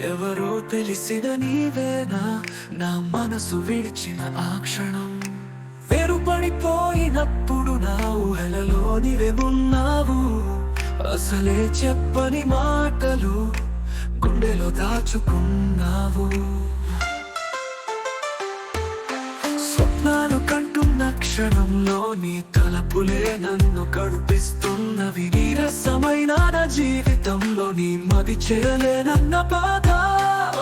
ఎవరో తెలిసిన నీవేనా నా మనసు విడిచిన ఆ క్షణం వెరుపడిపోయినప్పుడు నా ఊహలలో నీవే ఉన్నావు అసలే చెప్పని మాటలు గుండెలో దాచుకున్నావు స్వప్నాలు కంటున్న క్షణంలో నీ తలపులే నన్ను కడుపిస్తున్నవి నీరసమైన నా జీవితంలో నీ మది చేరలేనన్న బాధ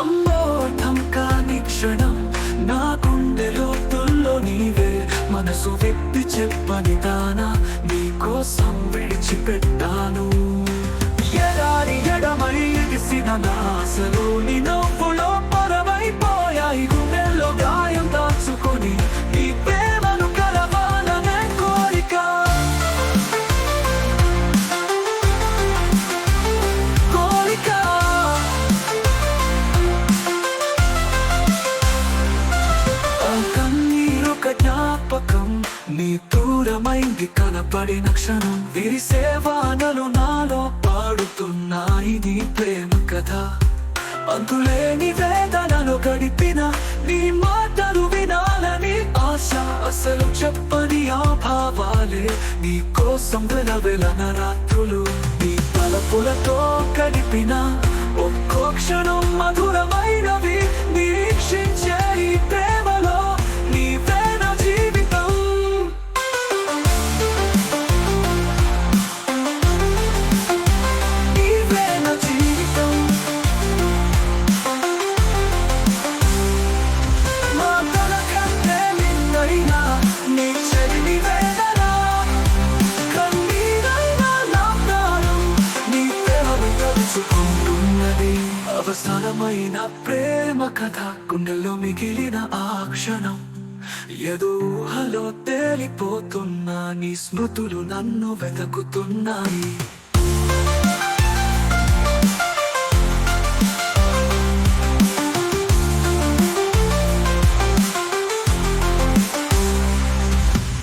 అమ్మో అర్థం కాని క్షణం నా గుండె లోతుల్లో నీవే మనసు విప్పి చెప్పని దానా నీ కోసం విడిచిపెట్టాను ఎడారి ఎడమై ఎగిసిన నా ఆశలు నీ నవ్వులో పరమైపోయాయి గుండెల్లో గాయం దాచుకొని నీ ప్రేమను కలవాలనే కోరిక కోరిక ఆ కన్నీరొక జ్ఞాపకం నీ దూరమైంది కనపడిన క్షణం విరిసే వానలు నాలో పాడుతున్నాయి నీ ప్రేమ కథ అంతులేని వేదనలు గడిపిన నీ మాటలు వినాలని ఆశ అసలు చెప్పని ఆ భావాలే నీ కోసం వెలవెలన రాత్రులు నీ తలపులతో గడిపిన ఒక్కో క్షణం మధురమైనవి నిరీక్షించే ఈ ప్రేమలో నీవే నా జీవితం నీవే నా జీవితం మాటల కంటే నిన్నైనా నీ చెరిని వేదన కన్నీరైనా నా ప్రాణం నీ ప్రేమను తలుచుకుంటున్నది అవసరమైన ప్రేమ కథ గుండెల్లో మిగిలిన ఆ క్షణం ఎదుహలో తేలిపోతున్నా నీ స్మృతులు నన్ను వెతుకుతున్నాయి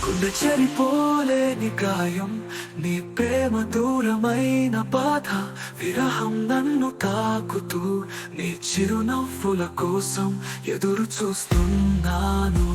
గుండె చెరిపోలేని గాయం నీ ప్రేమ దూరమైన బాధ విరహం నన్ను తాకుతూ నీ చిరునవ్వుల కోసం ఎదురు చూస్తున్నాను